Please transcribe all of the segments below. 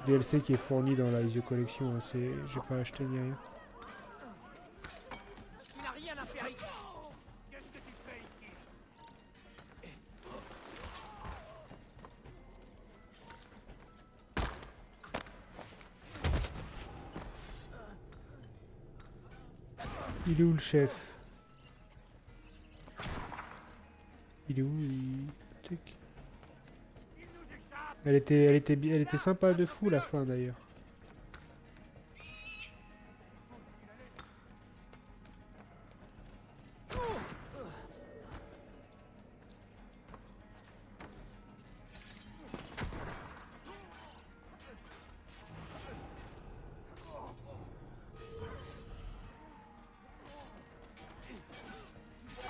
DLC qui est fourni dans la Isio Collection, hein, j'ai pas acheté ni rien. Tu n'as rien à faire ici. Il est où le chef? Il est où Tac. Elle était sympa de fou la fin d'ailleurs.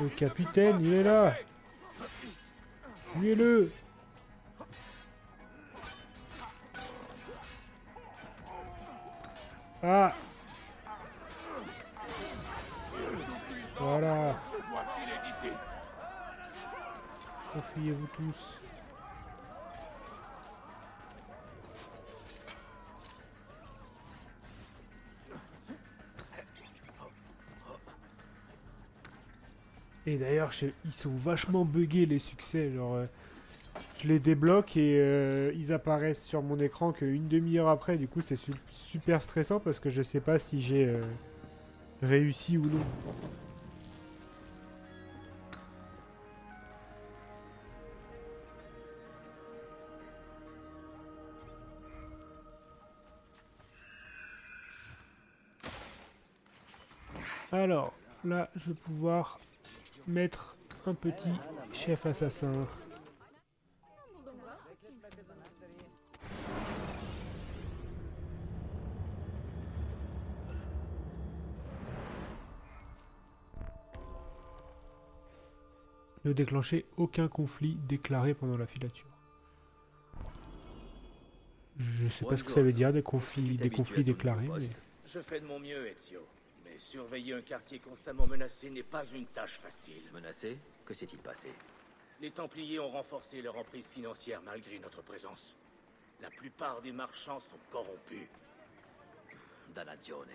Le capitaine, il est là. Tuez-le. Ah. Voilà. Enfuyez-vous tous. Et d'ailleurs, ils sont vachement buggés les succès. Genre, je les débloque et ils apparaissent sur mon écran qu'une demi-heure après. Du coup, c'est super stressant parce que je sais pas si j'ai réussi ou non. Alors, là, je vais pouvoir mettre un petit chef assassin. Ne déclencher aucun conflit déclaré pendant la filature. Je sais pas ce que ça veut dire, des conflits déclarés. Mais... Je fais de mon mieux, Ezio. Mais surveiller un quartier constamment menacé n'est pas une tâche facile. Menacé? Que s'est-il passé? Les Templiers ont renforcé leur emprise financière malgré notre présence. La plupart des marchands sont corrompus. Dannazione.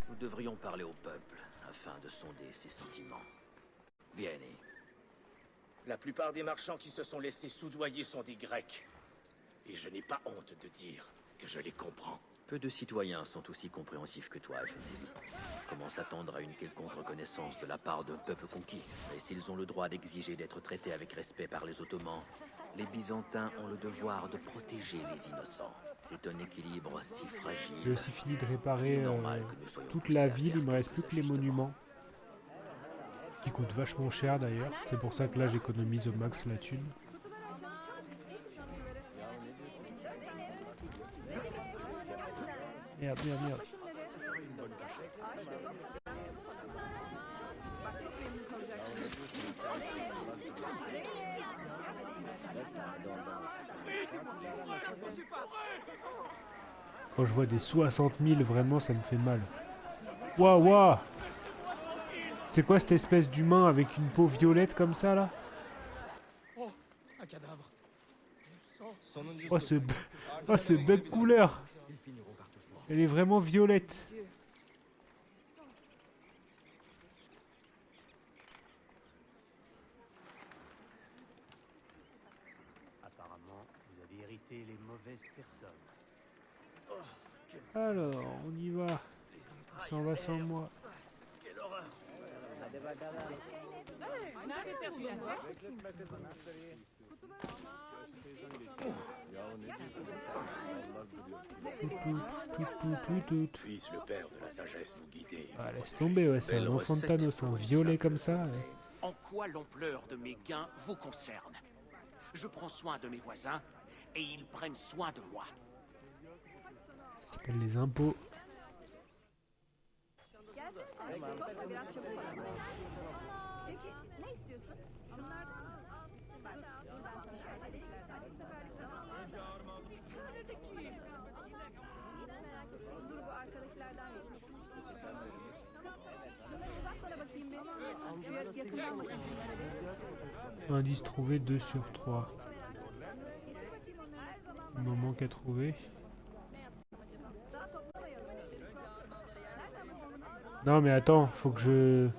Nous devrions parler au peuple afin de sonder ses sentiments. Vieni. La plupart des marchands qui se sont laissés soudoyer sont des Grecs. Et je n'ai pas honte de dire que je les comprends. Peu de citoyens sont aussi compréhensifs que toi, Effendi. Comment s'attendre à une quelconque reconnaissance de la part d'un peuple conquis? Et s'ils ont le droit d'exiger d'être traités avec respect par les Ottomans, les Byzantins ont le devoir de protéger les innocents. C'est un équilibre si fragile. J'ai aussi fini de réparer toute la ville, il me reste plus que les monuments. Qui coûtent vachement cher d'ailleurs, c'est pour ça que là j'économise au max la thune. Merde, merde, merde. Quand je vois des 60 000, vraiment ça me fait mal. Waouh, waouh! C'est quoi cette espèce d'humain avec une peau violette comme ça là? Oh, un cadavre. Oh ce bug couleur! Elle est vraiment violette. Apparemment, vous avez hérité les mauvaises personnes. Alors, on y va. Il s'en va sans moi. Puisse le Père de la sagesse nous guider. Ah, laisse tomber, ouais, c'est un enfant de Thanos, un violet comme ça. Ouais. En quoi l'ampleur de mes gains vous concerne? Je prends soin de mes voisins et ils prennent soin de moi. Ça s'appelle les impôts. Indice trouvé 2 sur 3. Il m'en manque à trouver. Non mais attends, faut que je...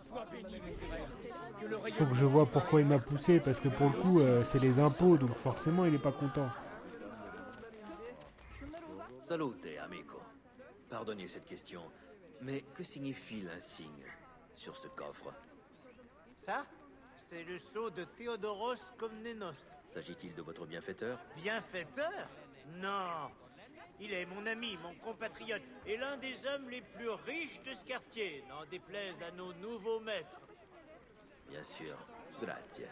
Sois béni, mon frère. Que le Faut rayon que je vois pourquoi il m'a poussé, parce que pour le coup, c'est les impôts, donc forcément il est pas content. Salute, amico. Pardonnez cette question, mais que signifie l'insigne sur ce coffre? Ça, c'est le sceau de Théodoros Komnenos. S'agit-il de votre bienfaiteur? Bienfaiteur? Non. Il est mon ami, mon compatriote, et l'un des hommes les plus riches de ce quartier, n'en déplaise à nos nouveaux maîtres. Bien sûr. Grazie.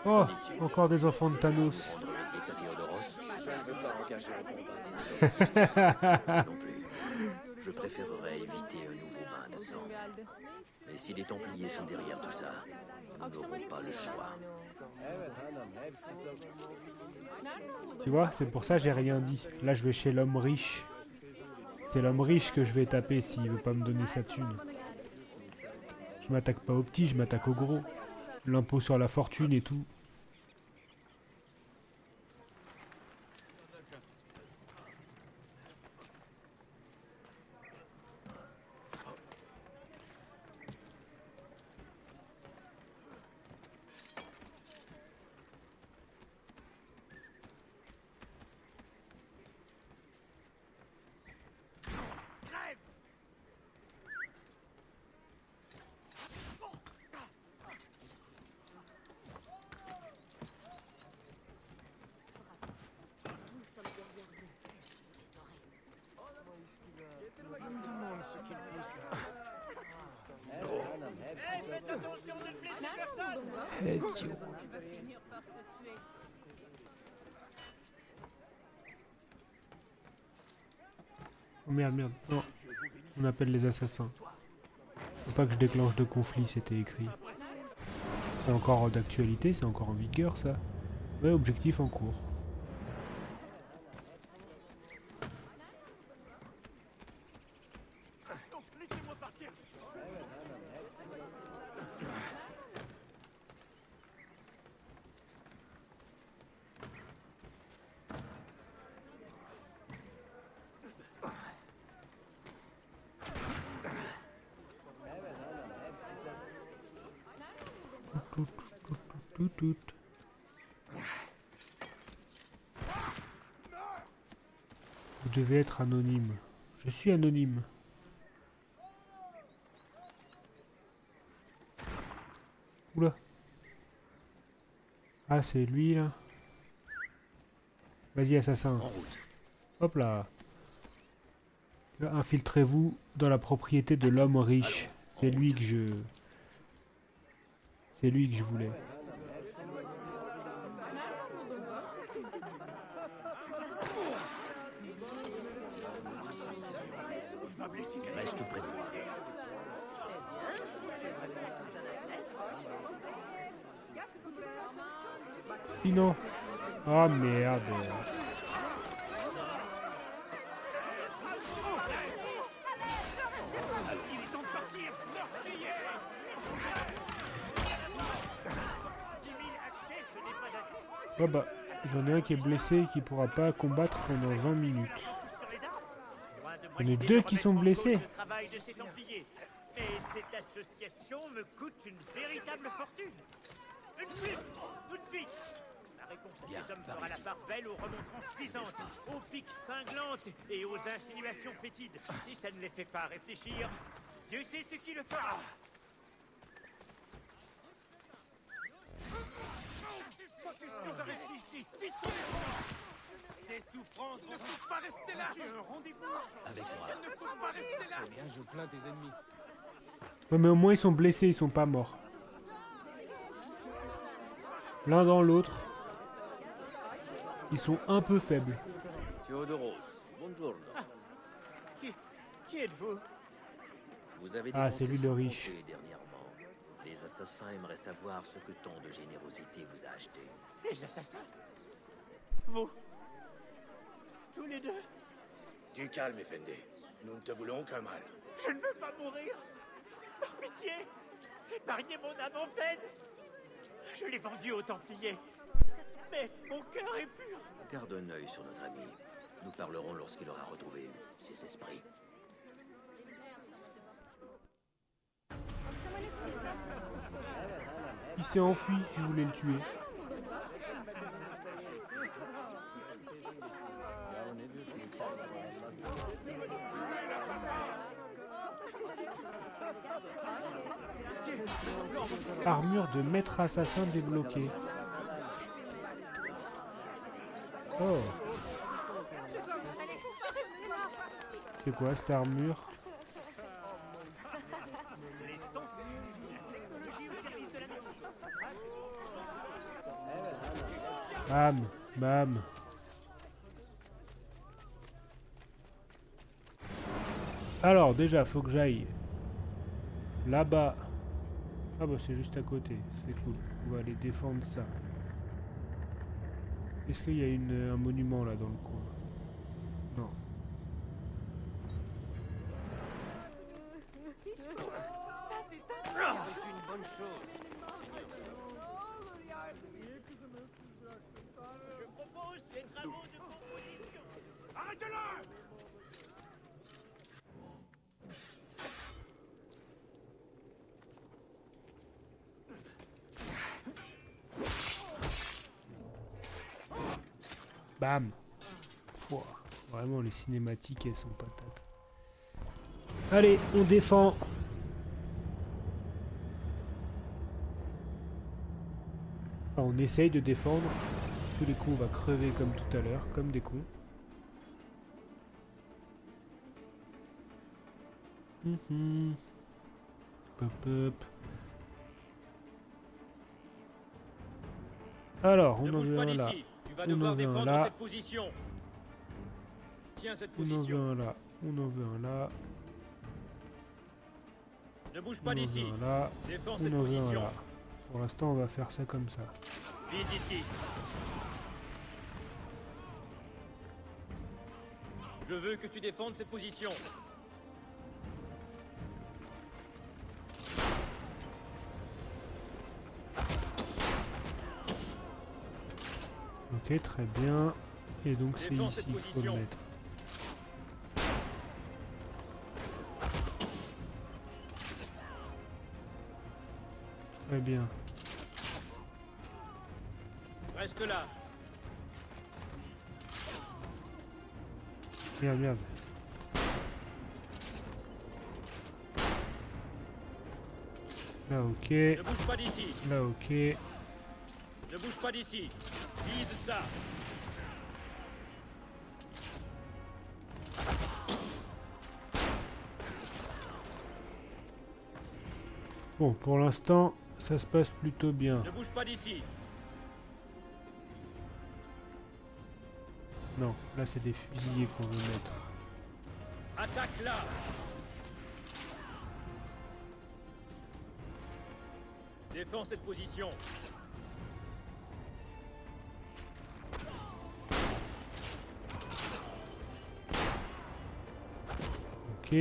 Oh, encore des enfants de Thanos. Rendre visite à Théodoros? Je ne veux pas engager un combat. Non plus. Je préférerais éviter un nouveau bain de sang. Mais si les Templiers sont derrière tout ça, nous n'aurons pas le choix. Tu vois, c'est pour ça que j'ai rien dit. Là, je vais chez l'homme riche. C'est l'homme riche que je vais taper s'il veut pas me donner sa thune. Je m'attaque pas aux petits, je m'attaque aux gros. L'impôt sur la fortune et tout. Ezio. Oh merde, merde. Non. On appelle les assassins. Faut pas que je déclenche de conflit, c'était écrit. C'est encore d'actualité, c'est encore en vigueur ça. Ouais, objectif en cours. Tout. Vous devez être anonyme. Je suis anonyme. Oula. Ah, c'est lui là. Vas-y, assassin. En route. Hop là. Infiltrez-vous dans la propriété de l'homme riche. C'est lui que je... C'est lui que je voulais. Reste près de moi. Sinon. Ah merde. Oh bah, j'en ai un qui est blessé et qui pourra pas combattre pendant 20 minutes. Il y en a deux qui sont blessés. Le travail de ces Templiers. Et cette association me coûte une véritable fortune. Une fuite, tout de suite. La réponse à ces hommes fera la part belle aux remontrances cuisantes, aux piques cinglantes et aux insinuations fétides. Si ça ne les fait pas réfléchir, Dieu sait ce qui le fera. Pas question de rester ici. Vite, tes souffrances ne peuvent pas rester là. J'ai un rendez-vous. Avec moi. Ça ne peut pas rester là. bien, je plains tes ennemis. Ouais, mais au moins ils sont blessés, ils sont pas morts. L'un dans l'autre. Ils sont un peu faibles. Théodoros, bonjour. Qui êtes-vous? Vous avez Ah, c'est lui le sans riche. compter dernièrement. Les assassins aimeraient savoir ce que tant de générosité vous a acheté. Les assassins? Vous? Tous les deux? Du calme, Effendi. Nous ne te voulons qu'un mal. Je ne veux pas mourir. Par pitié, épargnez mon âme en peine. Je l'ai vendu aux Templiers. Mais mon cœur est pur. Garde un œil sur notre ami. Nous parlerons lorsqu'il aura retrouvé ses esprits. Il s'est enfui, je voulais le tuer. Armure de maître assassin débloquée. Oh. C'est quoi cette armure? Bam, bam. Alors déjà, faut que j'aille là-bas. Ah bah c'est juste à côté, c'est cool. On va aller défendre ça. Est-ce qu'il y a un monument là dans le coin? Non. C'est une bonne chose. Je propose les travaux de composition. Arrêtez-le! Bam. Ouah, vraiment les cinématiques elles sont patates. Allez, on défend. Enfin, on essaye de défendre. Tous les coups on va crever comme tout à l'heure, comme des cons. Hop hop. Alors, on Ne en bouge veut pas un là. d'ici. Tu vas On devoir en veut un défendre là. cette position. Tiens cette On en veut position. un là. On en veut un là. Ne bouge On pas en d'ici. veut un là. Défends On cette en veut un position. là. Pour l'instant, on va faire ça comme ça. Vise ici. Je veux que tu défendes cette position. Ok, très bien. Et donc c'est Défends ici cette qu'il faut le position. mettre. Très bien. Reste là. Merde, merde. Là, ok. Ne bouge pas d'ici. Là, ok. Ne bouge pas d'ici. Vise ça. Bon, pour l'instant, ça se passe plutôt bien. Ne bouge pas d'ici. Non, là, c'est des fusillés qu'on veut mettre. Attaque là. Défends cette position. Ok.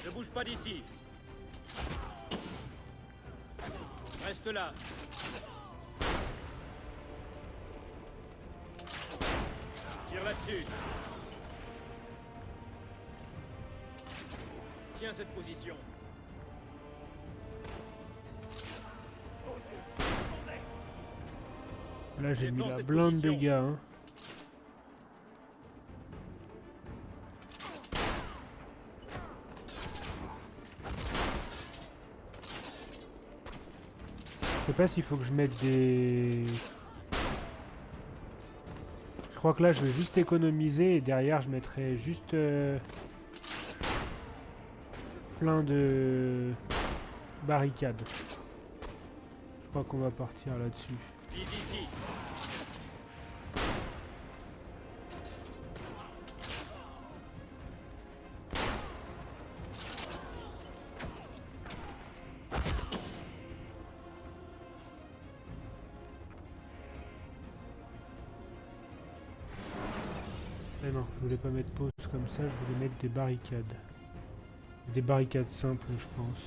Ne bouge pas d'ici. Reste là. Tire là-dessus. Tiens cette position. Là, j'ai mis Défends la cette blinde de position. gars. Hein. Je sais pas s'il faut que je mette des... Je crois que là, je vais juste économiser et derrière, je mettrai juste plein de barricades. Je crois qu'on va partir là-dessus. Vise ici. Mais non, je voulais pas mettre pause comme ça, je voulais mettre des barricades. Des barricades simples, je pense.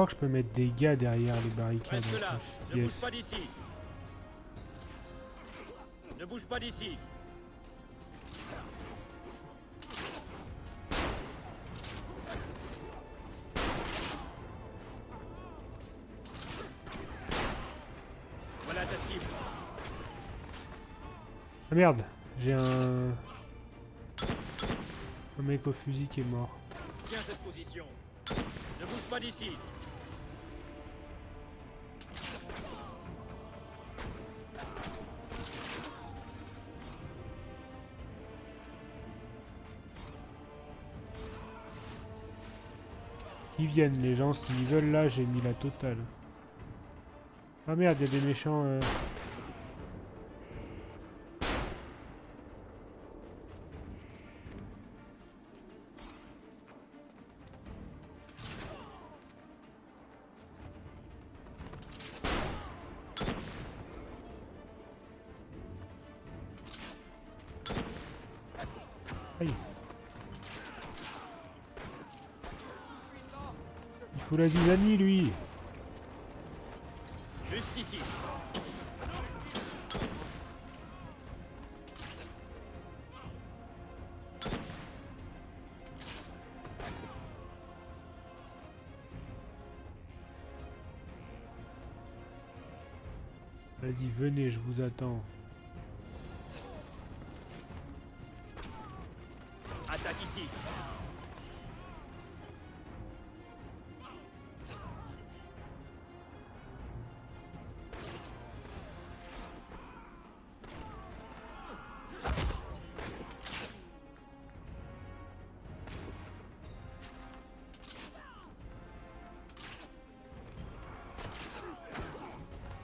crois que je peux mettre des gars derrière les barricades. Reste en là. plus. Ne Yes. bouge pas d'ici. Ne bouge pas d'ici. Voilà ta cible. Ah merde, j'ai un mec au fusil qui est mort. Tiens cette position. Ne bouge pas d'ici. Qu'ils viennent les gens, s'ils veulent là, j'ai mis la totale. Ah merde, il y a des méchants... Aïe. Il faut la zizanie lui. Juste ici. Vas-y, venez, je vous attends. Attaque ici.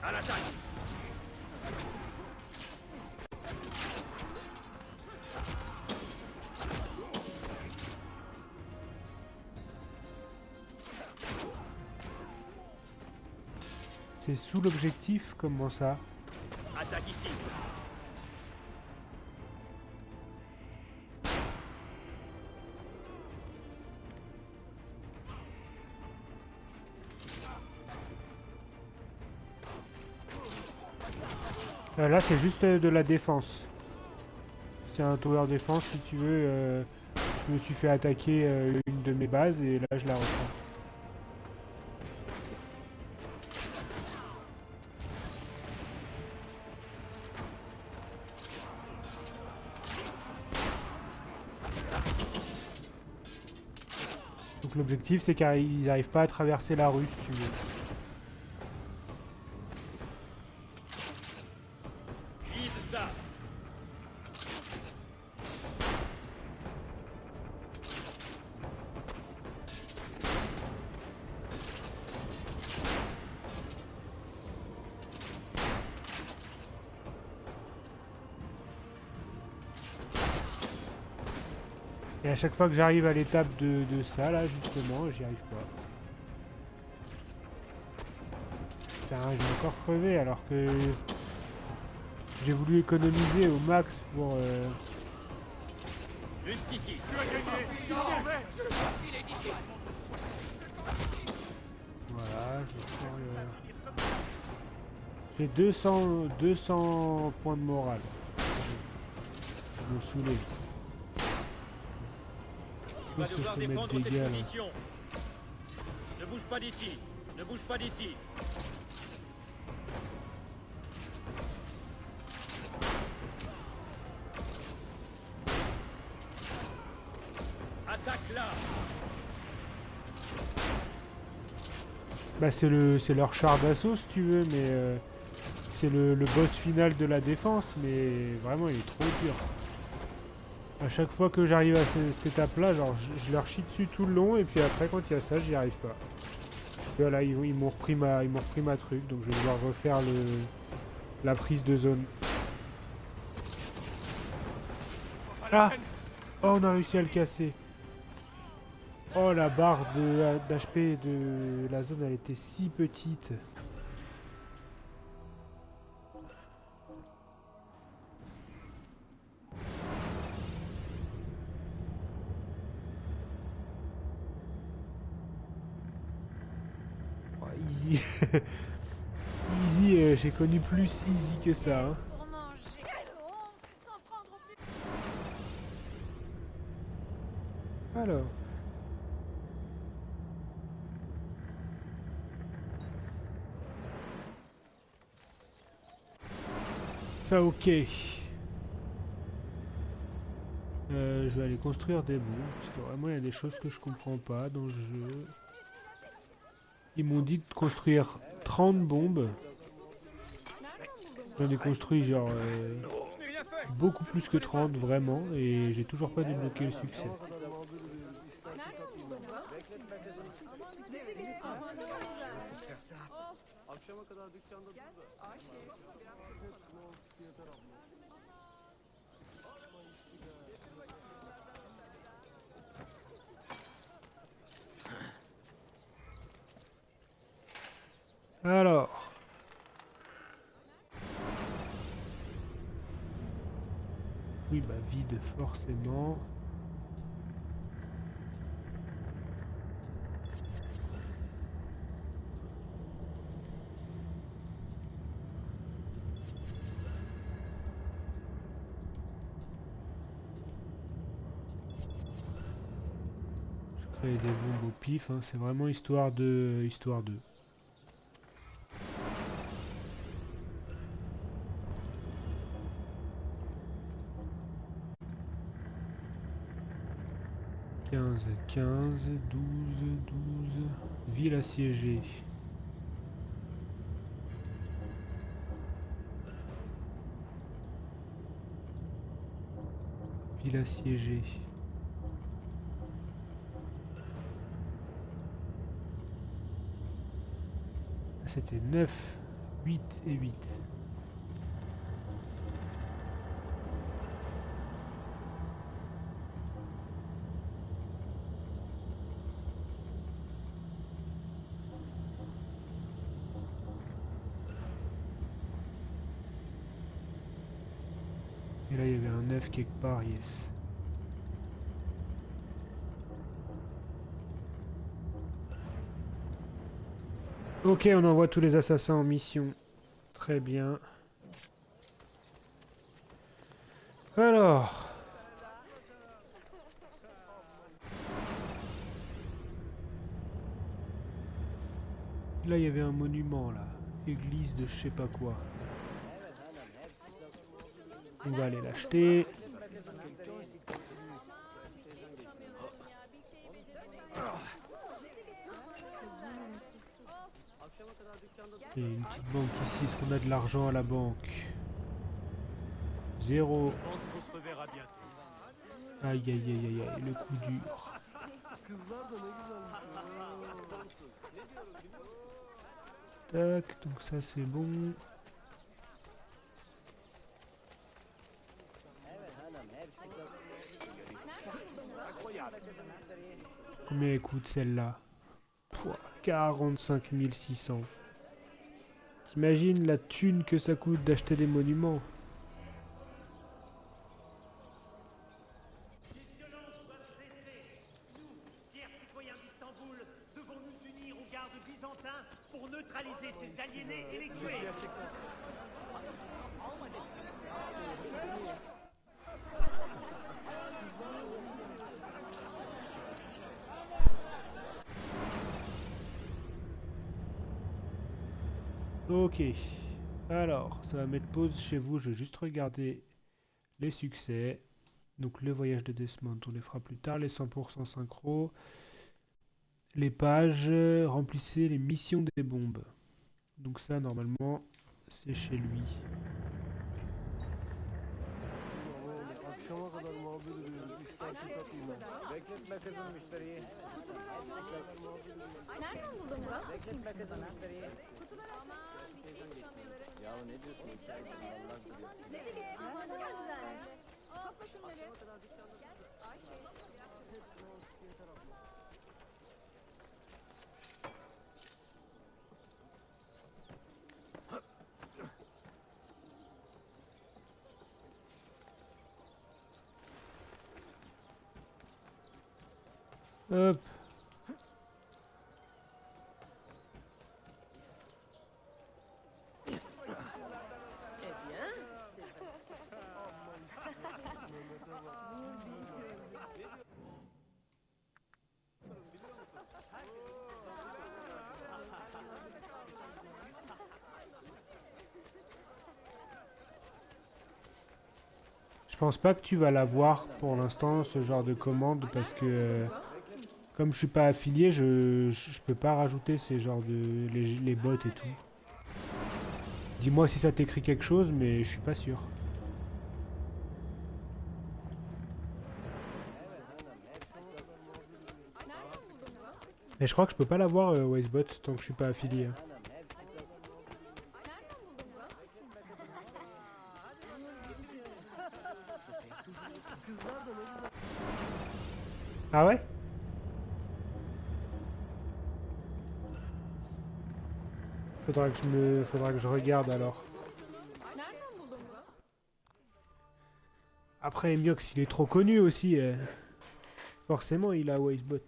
À l'attaque. C'est sous l'objectif, comment ça? Attaque ici. Là, c'est juste de la défense. C'est un tower défense, si tu veux. Je me suis fait attaquer une de mes bases et là, je la reprends. Donc l'objectif, c'est qu'ils n'arrivent pas à traverser la rue, si tu veux. Vise ça. Et à chaque fois que j'arrive à l'étape de ça, là, justement, j'y arrive pas. Putain, j'ai encore crevé alors que j'ai voulu économiser au max pour... Juste ici. Voilà, je prends le... J'ai 200 points de morale. Je me saoulais. Tu vas Qu'est-ce que devoir je peux mettre défendre des cette gars là? position. Ne bouge pas d'ici. Ne bouge pas d'ici. Attaque là. Bah c'est leur char d'assaut si tu veux, mais c'est le boss final de la défense, mais vraiment il est trop dur. À chaque fois que j'arrive à cette étape là, genre je leur chie dessus tout le long et puis après quand il y a ça j'y arrive pas. Voilà, ils m'ont repris ma truc, donc je vais devoir refaire la prise de zone. Ah! Oh, on a réussi à le casser. Oh, la barre d'HP de la zone, elle était si petite. Easy. Easy, j'ai connu plus easy que ça. Hein. Pour manger. Quelle honte! S'en prendre au plus. Alors. Ça, ok. Je vais aller construire des bombes, parce que vraiment il y a des choses que je comprends pas dans le jeu. Ils m'ont dit de construire 30 bombes. J'en ai construit genre beaucoup plus que 30 vraiment, et j'ai toujours pas débloqué le succès. Alors. Oui, bah vide forcément. Je crée des bombes au pif, hein. C'est vraiment histoire de... Histoire de... « 15, 15, 12, 12... Ville assiégée. » Ville assiégée. C'était 9, 8 et 8. Et là, il y avait un 9 quelque part, yes. Ok, on envoie tous les assassins en mission. Très bien. Alors. Là, il y avait un monument, là. Église de je sais pas quoi. On va aller l'acheter. Et une petite banque ici. Est-ce qu'on a de l'argent à la banque? 0. Je pense qu'on se reverra bientôt. Aïe aïe aïe aïe aïe, le coup dur. Tac, donc ça c'est bon. Combien elle coûte celle-là? 45 600. T'imagines la thune que ça coûte d'acheter des monuments? Fiers citoyens d'Istanbul, devons nous unir aux gardes byzantins pour neutraliser ces aliénés et les tuer. Ok. Alors, ça va mettre pause chez vous. Je vais juste regarder les succès. Donc le voyage de Desmond, on les fera plus tard. Les 100% synchro. Les pages, remplissez les missions des bombes. Donc ça, normalement, c'est chez lui. Nereden buldun bunu? Topla şunları. Hop. Je pense pas que tu vas l'avoir pour l'instant, ce genre de commande, parce que comme je suis pas affilié, je peux pas rajouter ces genres de les bots et tout. Dis-moi si ça t'écrit quelque chose, mais je suis pas sûr. Mais je crois que je peux pas l'avoir Wisebot tant que je suis pas affilié. Hein. Ah ouais? Faudra que je regarde alors. Après Miox il est trop connu aussi. Forcément il a Wisebot.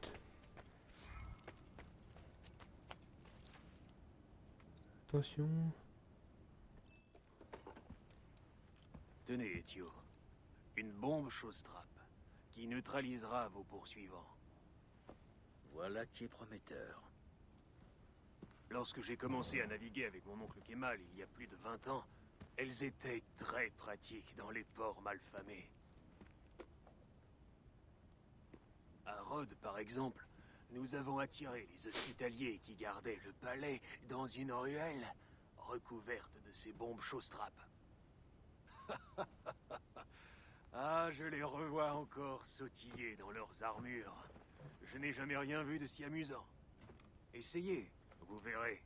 Attention. Tenez, Ezio. Une bombe chose-trappe qui neutralisera vos poursuivants. Voilà qui est prometteur. Lorsque j'ai commencé à naviguer avec mon oncle Kemal il y a plus de 20 ans, elles étaient très pratiques dans les ports malfamés. À Rhodes, par exemple, nous avons attiré les hospitaliers qui gardaient le palais dans une ruelle recouverte de ces bombes chose-trappe. Ah, je les revois encore sautiller dans leurs armures. Je n'ai jamais rien vu de si amusant. Essayez, vous verrez.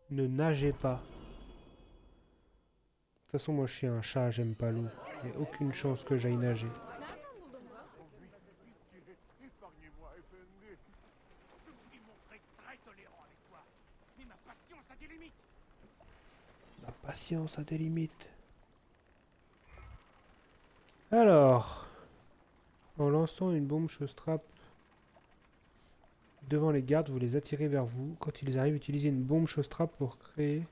Ne nagez pas. De toute façon, moi je suis un chat, j'aime pas l'eau. Il n'y a aucune chance que j'aille nager. Je me suis montré très tolérant avec toi, mais ma patience a des limites. La patience a des limites. Alors, en lançant une bombe chose-trappe devant les gardes, vous les attirez vers vous. Quand ils arrivent, utilisez une bombe chose-trappe pour créer...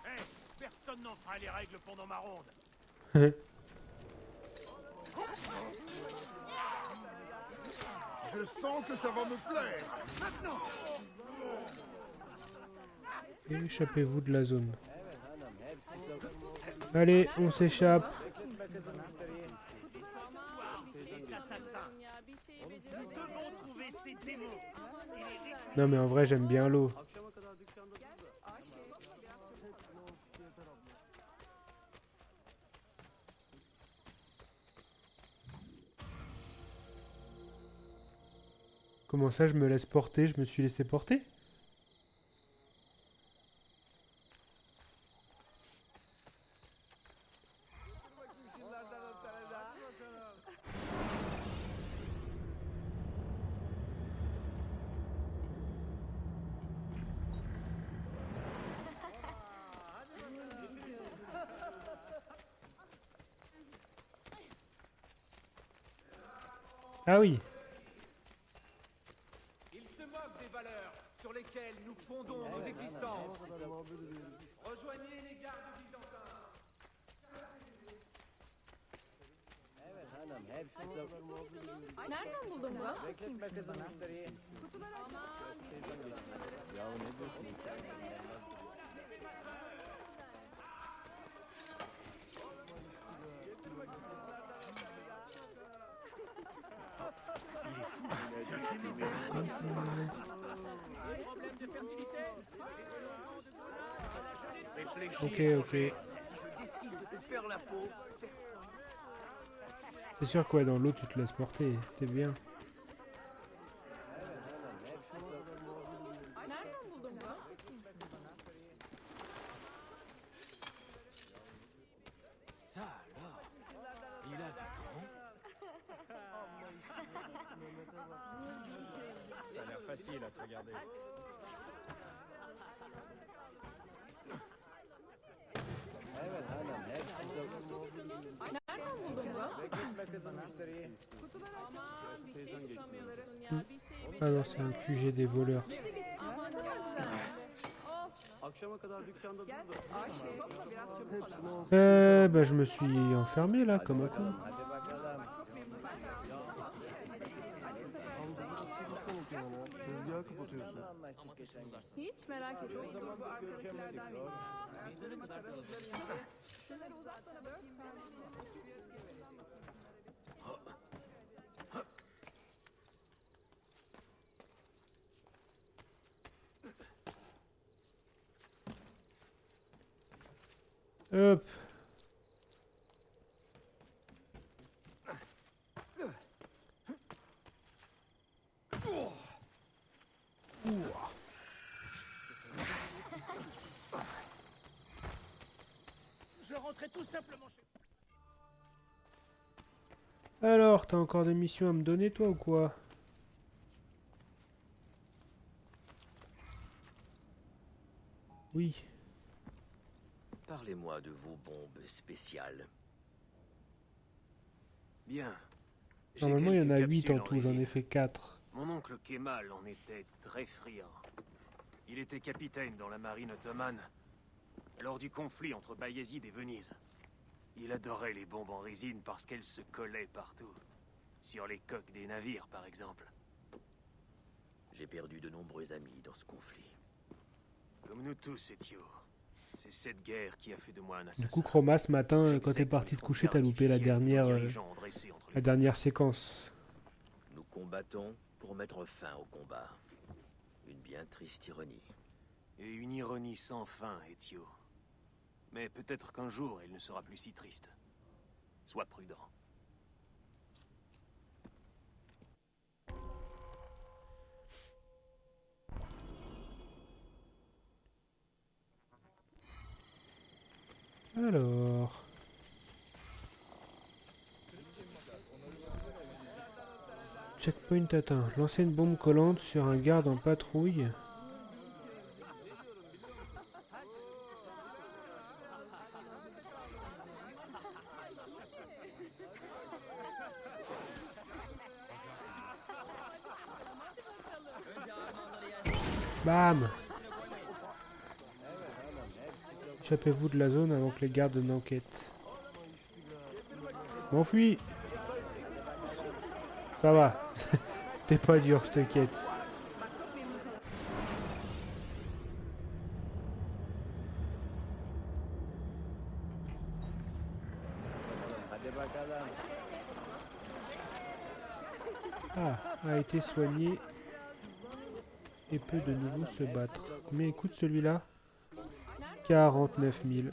Hé, personne n'enfreint les règles pendant ma ronde. Je sens que ça va me plaire. Maintenant. Échappez-vous de la zone. Allez, on s'échappe. Nous devons trouver ces démons. Non mais en vrai, j'aime bien l'eau. Comment ça, je me laisse porter? Je me suis laissé porter? Ah oui. Ils se moquent des valeurs sur lesquelles nous fondons nos existences. Rejoignez les gardes byzantins. Nereden buldun bunu? Ok, ok. C'est sûr quoi, dans l'eau tu te laisses porter, t'es bien. Nereden buldun bunu? Ça alors, il a du cran. Ça a l'air facile à te regarder. Nereden buldun bunu? Ah non, c'est un QG des voleurs. ça. Bah je me suis enfermé là, comme un con. anlatıyorsun? Hiç merak etme. Bu arkadakilerden biri. Şunları uzat bana Bert. Hop. Je rentrais tout simplement chez... Alors, t'as encore des missions à me donner, toi, ou quoi? Oui. Parlez-moi de vos bombes spéciales. Bien. J'ai Normalement, il y en a quelques 8 en capsules tout, j'en ai résine. fait 4. Mon oncle Kemal en était très friand. Il était capitaine dans la marine ottomane lors du conflit entre Bayezid et Venise. Il adorait les bombes en résine parce qu'elles se collaient partout. Sur les coques des navires, par exemple. J'ai perdu de nombreux amis dans ce conflit. Comme nous tous, Ezio. C'est cette guerre qui a fait de moi un Du assassin. coup, Chroma, ce matin, Je quand sais t'es que parti les te coucher, frontières t'as loupé la artificielles de nos dernière, dirigeants ont dressé entre les la dernière séquence. Nous combattons pour mettre fin au combat. Une bien triste ironie. Et une ironie sans fin, Ezio. Mais peut-être qu'un jour, elle ne sera plus si triste. Sois prudent. Alors... Checkpoint atteint. Lancer une bombe collante sur un garde en patrouille. Bam! Échappez-vous de la zone avant que les gardes n'enquêtent. M'enfuis! Ça va. C'était pas dur cette quête. Ah, a été soigné et peut de nouveau se battre. Mais écoute celui-là. 49 000.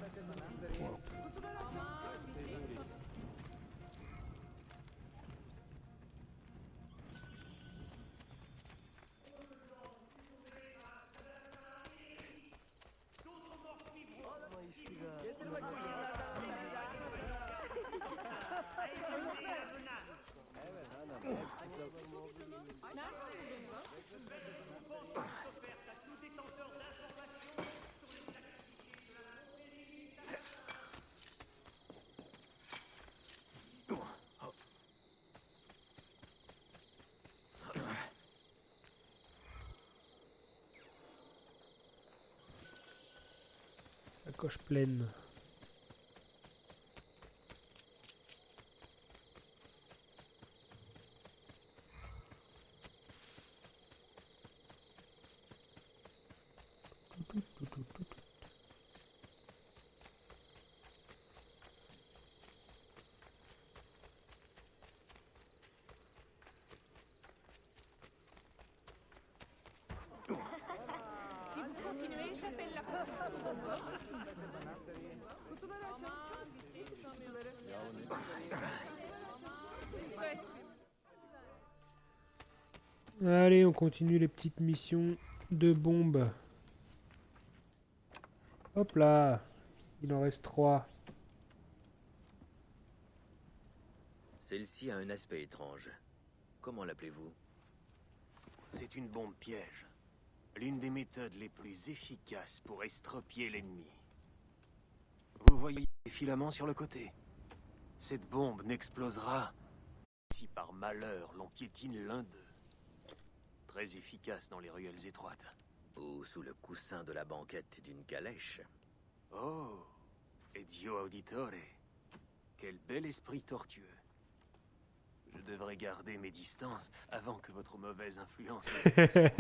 Sacoche pleine. Si vous continuez, j'appelle la police. Kutuları açalım. Kutuları. Allez, on continue les petites missions de bombes. Hop là. Il en reste 3. Celle-ci a un aspect étrange. Comment l'appelez-vous? C'est une bombe piège. L'une des méthodes les plus efficaces pour estropier l'ennemi. Vous voyez les filaments sur le côté. Cette bombe n'explosera si par malheur l'on piétine l'un d'eux. Très efficace dans les ruelles étroites. Ou sous le coussin de la banquette d'une calèche. Oh, Ezio Auditore. Quel bel esprit tortueux. Je devrais garder mes distances avant que votre mauvaise influence ne pèse sur moi.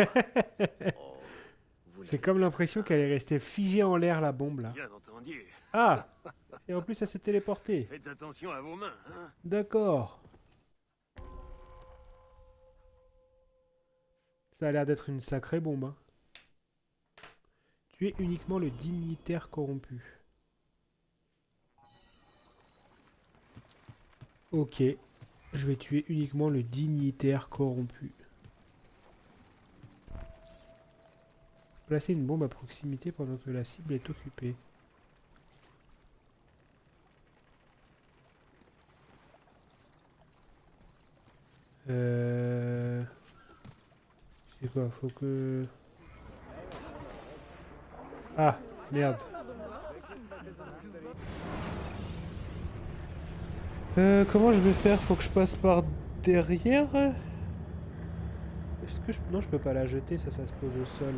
Oh, vous J'ai l'avez comme l'impression qu'elle est restée figée en l'air, la bombe, là. Bien entendu. Ah! Et en plus, elle s'est téléportée. Faites attention à vos mains, hein. D'accord. Ça a l'air d'être une sacrée bombe, hein. Tu es uniquement le dignitaire corrompu. Ok. Je vais tuer uniquement le dignitaire corrompu. Placer une bombe à proximité pendant que la cible est occupée. C'est quoi? Faut que... Ah, merde. Comment je vais faire? Faut que je passe par derrière? Est-ce que je... Non, je peux pas la jeter, ça se pose au sol.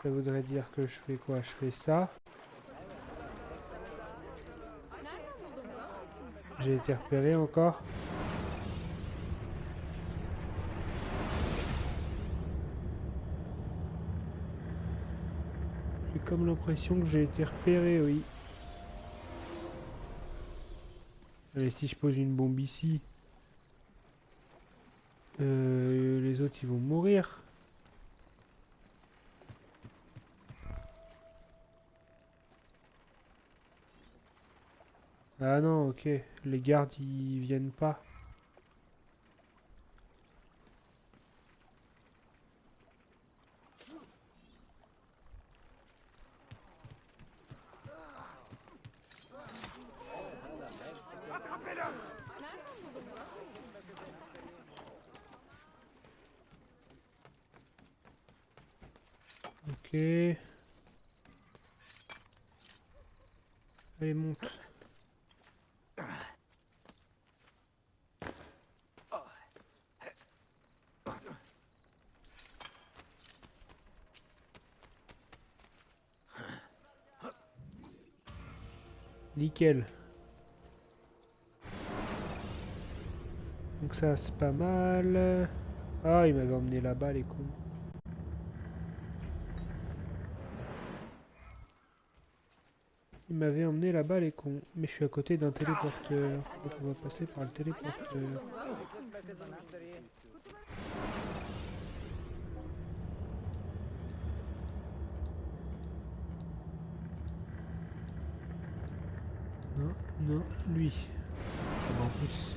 Ça voudrait dire que je fais quoi? Je fais ça. J'ai été repéré encore. J'ai comme l'impression que j'ai été repéré, oui. Allez, si je pose une bombe ici, les autres ils vont mourir. Ah non, ok. Les gardes ils viennent pas. Ok. Allez, monte. Nickel. Donc ça c'est pas mal. Ah, il m'avait emmené là-bas les cons. Il m'avait emmené là-bas les cons. Mais je suis à côté d'un téléporteur. Donc on va passer par le téléporteur. Non, non, lui. Ah bah, en plus.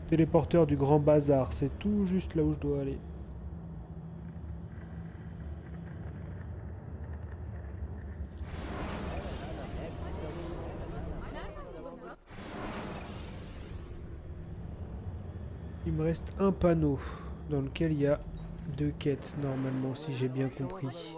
Téléporteur du grand bazar, c'est tout juste là où je dois aller. Il me reste un panneau dans lequel il y a 2 quêtes normalement, si j'ai bien compris.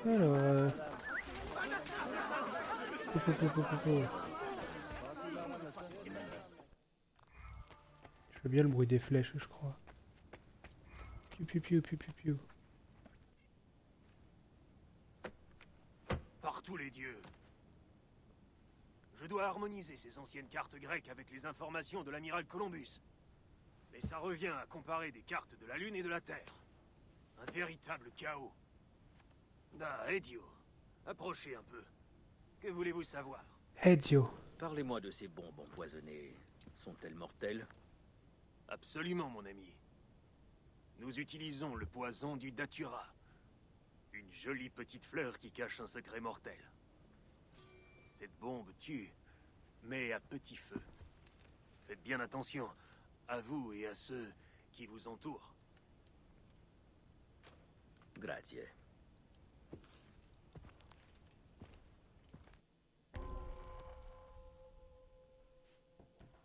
Alors... Je fais bien le bruit des flèches, je crois. Piu piu piu piu piu piu. Par tous les dieux. Je dois harmoniser ces anciennes cartes grecques avec les informations de l'amiral Columbus. Mais ça revient à comparer des cartes de la Lune et de la Terre. Un véritable chaos. Ah, Ezio, approchez un peu. Que voulez-vous savoir? Ezio. Parlez-moi de ces bombes empoisonnées. Sont-elles mortelles? Absolument, mon ami. Nous utilisons le poison du Datura. Une jolie petite fleur qui cache un secret mortel. Cette bombe tue, mais à petit feu. Faites bien attention, à vous et à ceux qui vous entourent. Grazie.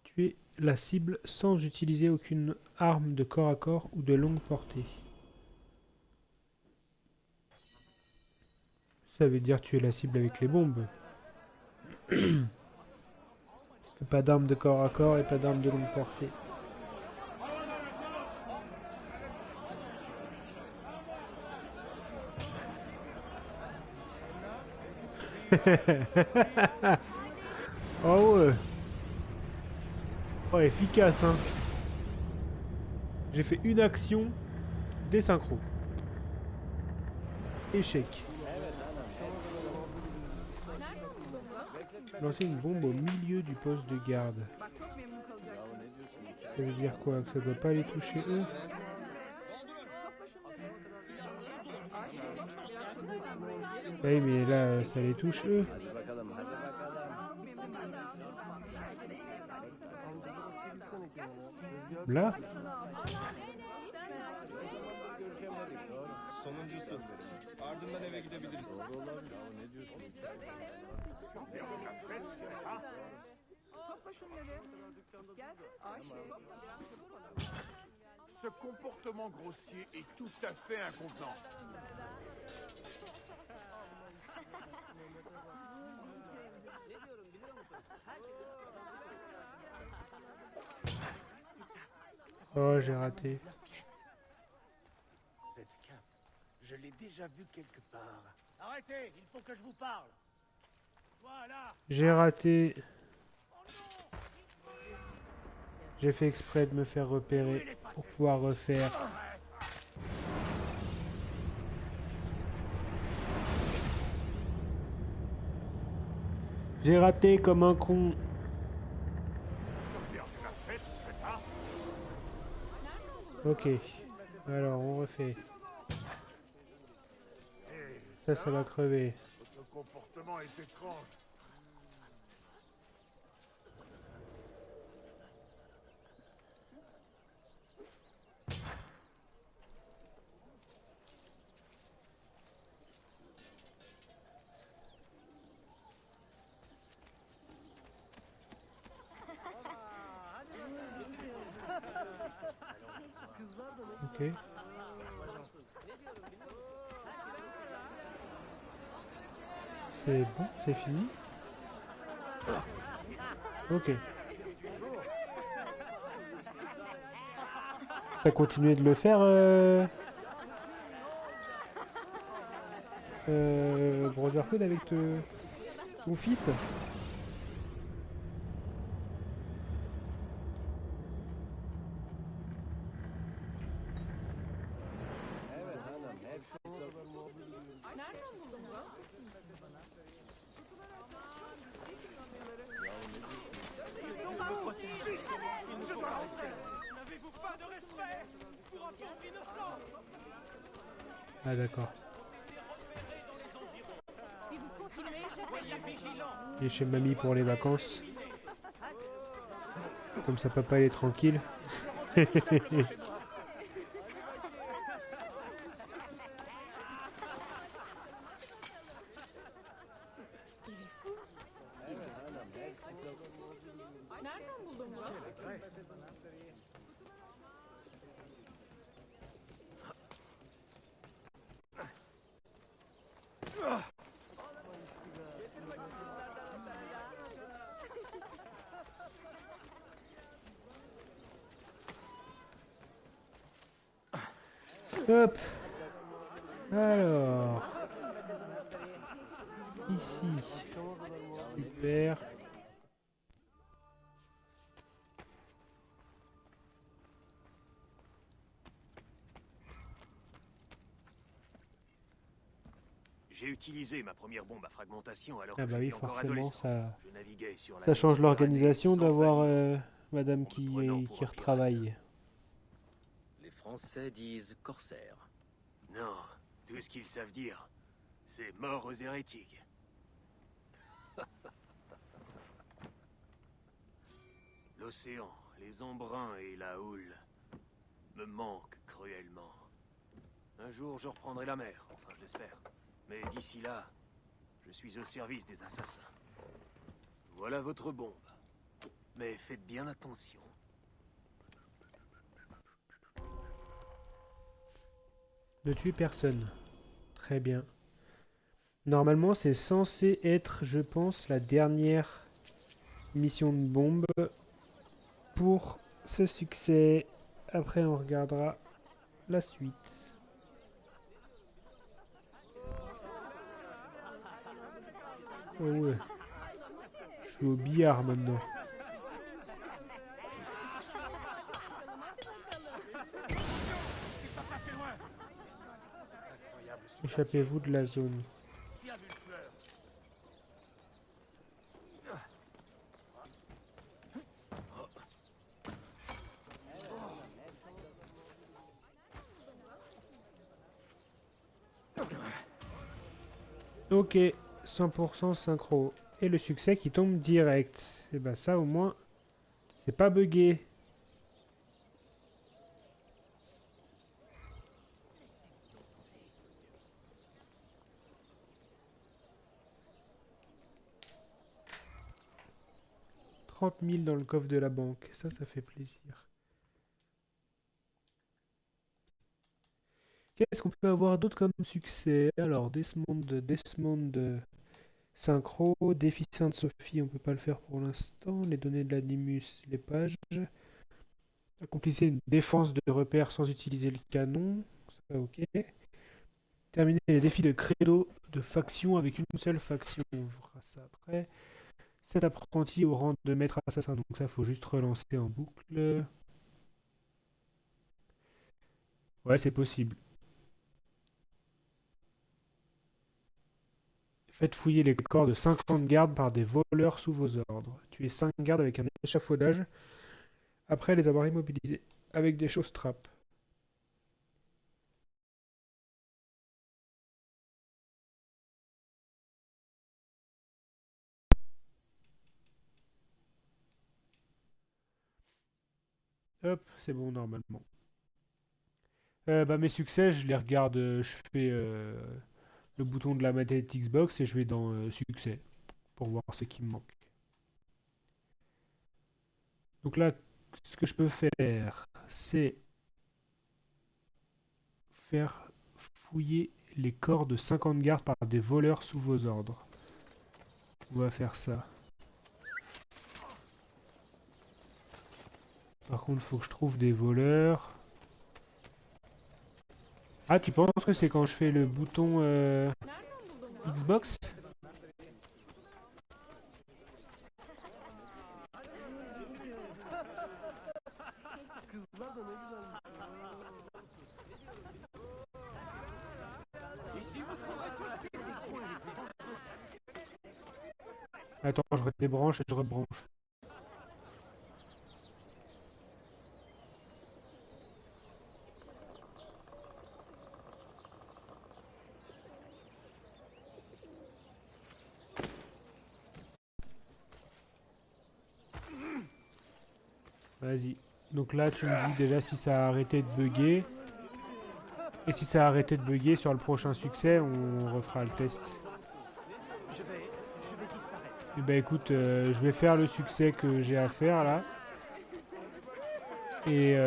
Tuer la cible sans utiliser aucune arme de corps à corps ou de longue portée. Ça veut dire tuer la cible avec les bombes. Parce que pas d'armes de corps à corps et pas d'armes de longue portée. Oh ouais. Oh, efficace, hein. J'ai fait une action, des synchros. Échec. Lancer une bombe au milieu du poste de garde. Ça veut dire quoi? Que ça doit pas les toucher eux? Oui, mais là, ça les touche eux. Là? Sonuncusu. Ardından eve gidebiliriz. Ce comportement grossier est tout à fait inconvenant. Oh, j'ai raté. Cette cape, je l'ai déjà vue quelque part. Arrêtez, il faut que je vous parle. Voilà. J'ai raté. J'ai fait exprès de me faire repérer pour pouvoir refaire. J'ai raté comme un con. Ok. Alors, on refait. Ça va crever. Votre comportement est étrange. Ok. C'est bon, c'est fini. Ok. T'as continué de le faire, Brotherhood avec ton fils? Ah d'accord. Il est chez mamie pour les vacances. Comme ça papa il est tranquille. Hop. Alors. Ici. Super. J'ai utilisé ma première bombe à fragmentation alors Ah que bah oui, j'étais encore forcément, adolescent. Je naviguais sur la ça change Méditerranée l'organisation sans d'avoir pavillon. madame En me prenant pour qui un retravaille. Les Français disent corsaire. Non, tout ce qu'ils savent dire, c'est mort aux hérétiques. L'océan, les embruns et la houle me manquent cruellement. Un jour, je reprendrai la mer, enfin je l'espère. Mais d'ici là, je suis au service des assassins. Voilà votre bombe. Mais faites bien attention. Ne tuer personne. Très bien. Normalement, c'est censé être, je pense, la dernière mission de bombe pour ce succès. Après, on regardera la suite. Oh ouais. Je suis au billard maintenant. Échappez-vous de la zone. Ok, 100% synchro. Et le succès qui tombe direct. Et bah ça au moins, c'est pas buggé. « 30 000 dans le coffre de la banque. Ça fait plaisir. Qu'est-ce qu'on peut avoir d'autre comme succès? Alors, Desmond synchro, défi Sainte-Sophie, on peut pas le faire pour l'instant. Les données de l'animus, les pages. Accomplissez une défense de repère sans utiliser le canon. Ça, ok. Terminer les défis de credo de faction avec une seule faction. On fera ça après. 7 apprentis au rang de maître assassin. Donc ça, faut juste relancer en boucle. Ouais, c'est possible. Faites fouiller les corps de 50 gardes par des voleurs sous vos ordres. Tuez 5 gardes avec un échafaudage après les avoir immobilisés avec des choses trappes. Hop, c'est bon normalement. Bah mes succès, je les regarde, je fais le bouton de la manette Xbox et je vais dans succès pour voir ce qui me manque. Donc là, ce que je peux faire, c'est faire fouiller les corps de 50 gardes par des voleurs sous vos ordres. On va faire ça. Par contre, il faut que je trouve des voleurs. Ah, tu penses que c'est quand je fais le bouton Xbox? Attends, je débranche et je rebranche. Vas-y. Donc là, tu me dis déjà si ça a arrêté de bugger. Et si ça a arrêté de bugger sur le prochain succès, on refera le test. Et bah écoute, je vais faire le succès que j'ai à faire là. Et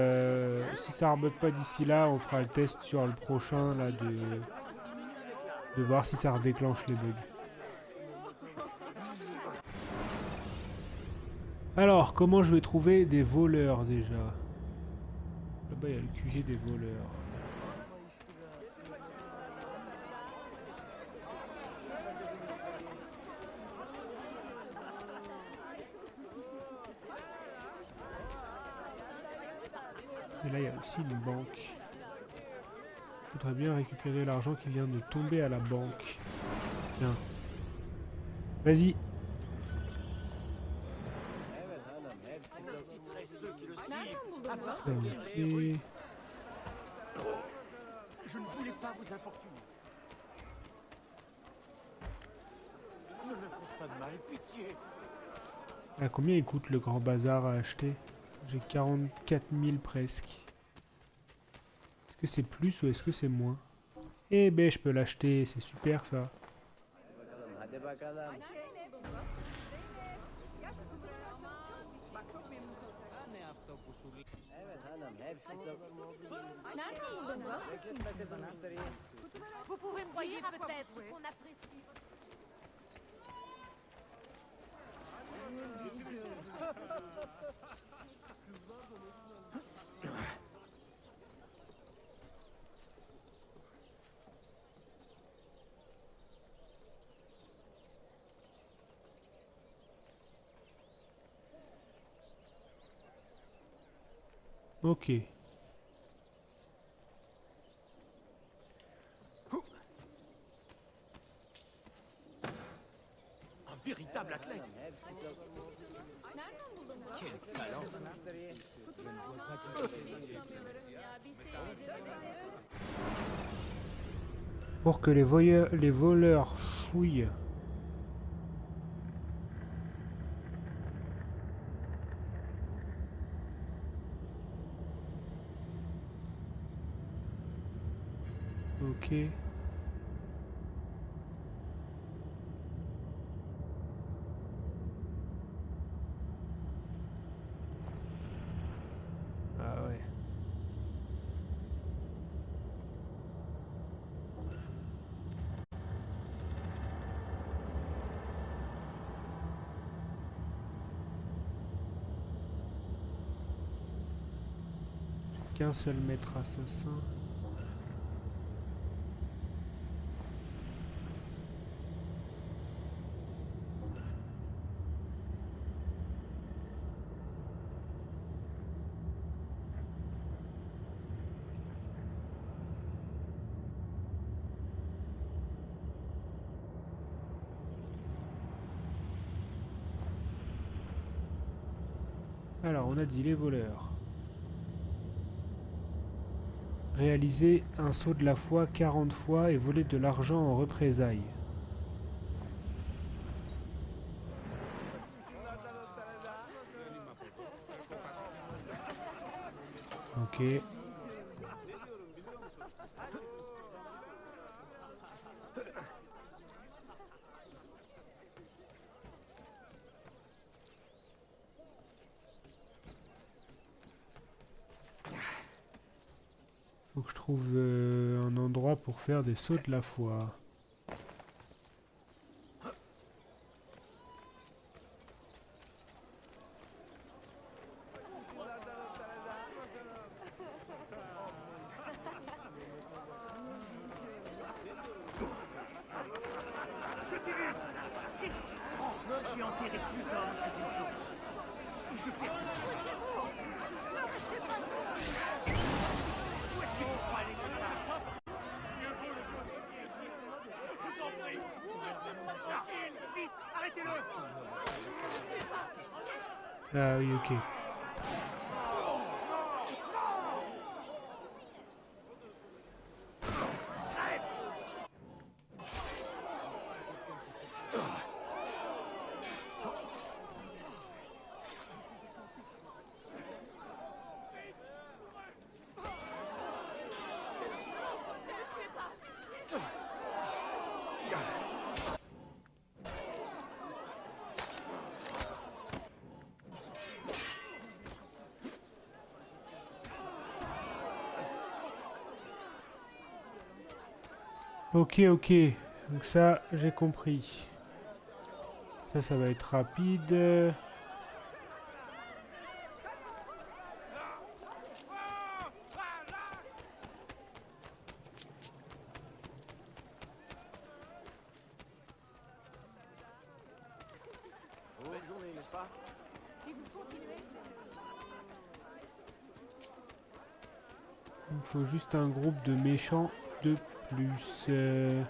si ça rebug pas d'ici là, on fera le test sur le prochain là de voir si ça redéclenche les bugs. Alors, comment je vais trouver des voleurs déjà? Là-bas, il y a le QG des voleurs. Et là, il y a aussi une banque. Je voudrais bien récupérer l'argent qui vient de tomber à la banque. Tiens. Vas-y. Okay. Je ne voulais pas vous importuner. Ne me faites pas de mal, pitié. À combien il coûte le grand bazar à acheter? J'ai 44 000 presque. Est-ce que c'est plus ou est-ce que c'est moins? Eh ben je peux l'acheter, c'est super ça. Vous pouvez me dire peut-être qu'on apprécie. Ok. Un véritable athlète. Quel talent. Pour que les voleurs fouillent. Ok. Ah ouais. J'ai qu'un seul maître assassin. Alors, on a dit les voleurs. Réaliser un saut de la foi 40 fois et voler de l'argent en représailles. Ok. Faut que je trouve un endroit pour faire des sauts de la foi. J'ai enterré plus d'hommes que des hommes. Je fais rien. Où est-ce qu'il faut pas aller comme ça? Je vous en prie. Vite, arrêtez-le. Ah oui, ok. Ok, ok. Donc ça, j'ai compris. Ça va être rapide. Bonne journée, n'est-ce pas? Il me faut juste un groupe de méchants de plus. Il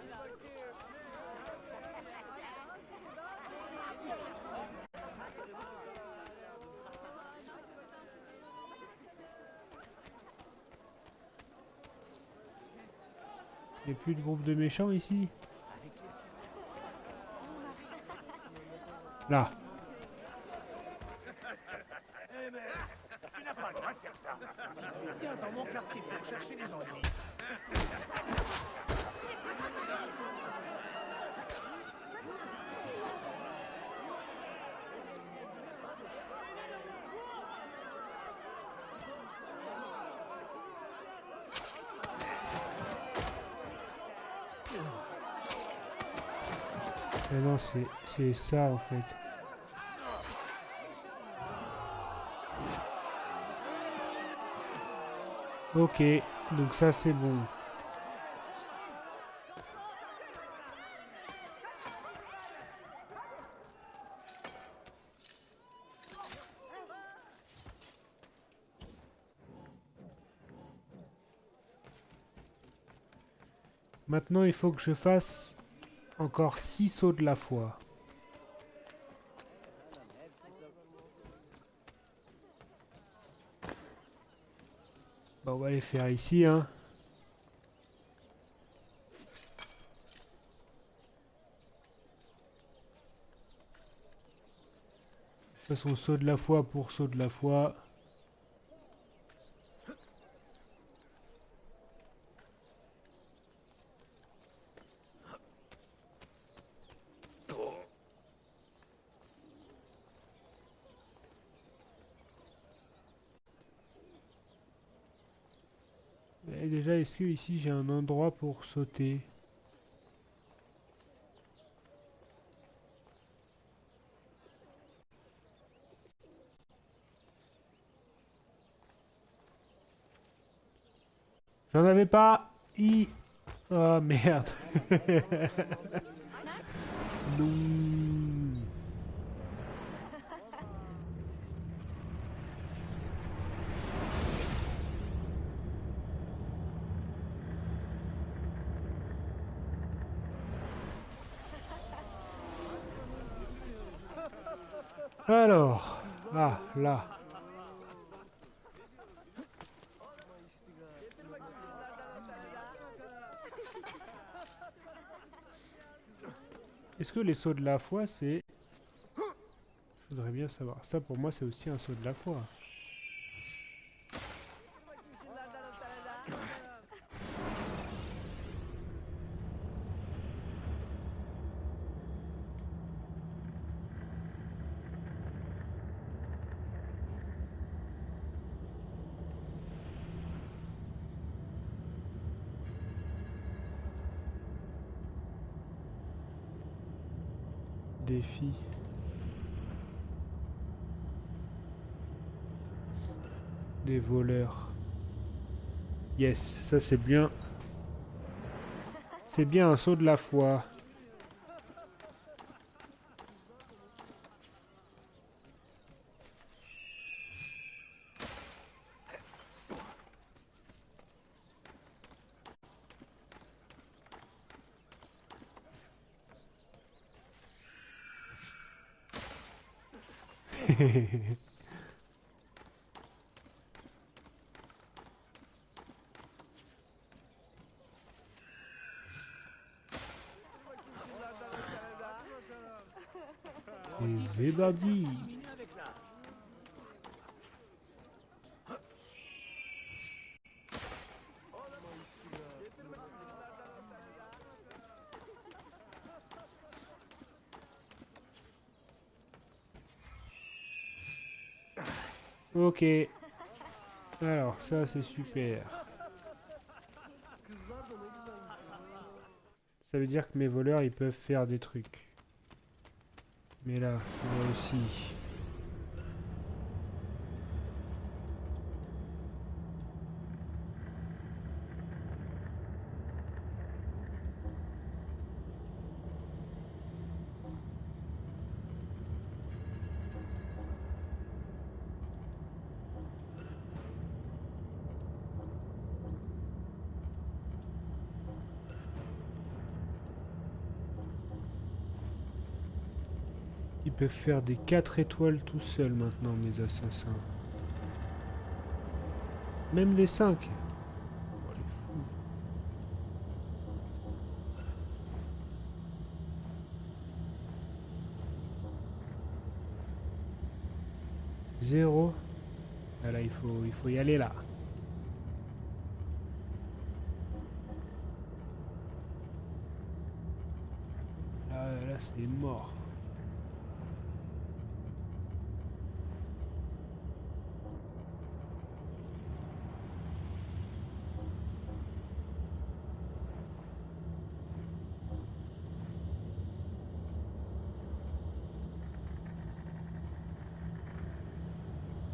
n'y a plus de groupe de méchants ici? Là. Eh mais, tu n'as pas le droit de faire ça. Viens dans mon quartier pour chercher des ennuis. Ah non, c'est ça en fait. Ok, donc ça c'est bon. Maintenant, il faut que je fasse encore 6 sauts de la foi. Bah, on va les faire ici, hein. De toute façon, saut de la foi pour saut de la foi. Et déjà, est-ce que ici j'ai un endroit pour sauter? J'en avais pas. Oh merde. Non. Alors, ah là. Est-ce que les sauts de la foi, c'est... Je voudrais bien savoir. Ça, pour moi, c'est aussi un saut de la foi. Défi. Des voleurs. Yes, ça c'est bien. C'est bien un saut de la foi. Et c'est parti. Ok. Alors, ça c'est super. Ça veut dire que mes voleurs, ils peuvent faire des trucs. Mais là, moi aussi. Ils peuvent faire des 4 étoiles tout seuls maintenant, mes assassins. Même les 5. Oh, les fous. Zéro. Ah là, il faut y aller là. Là c'est mort.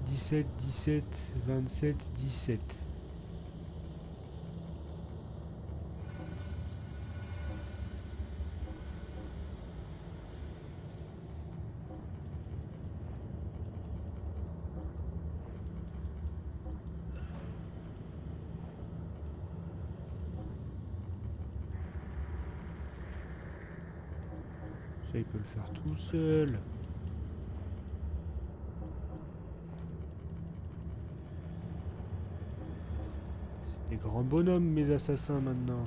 17, 17, 27, 17. Ça, il peut le faire tout seul. C'est des grands bonhommes, mes assassins, maintenant.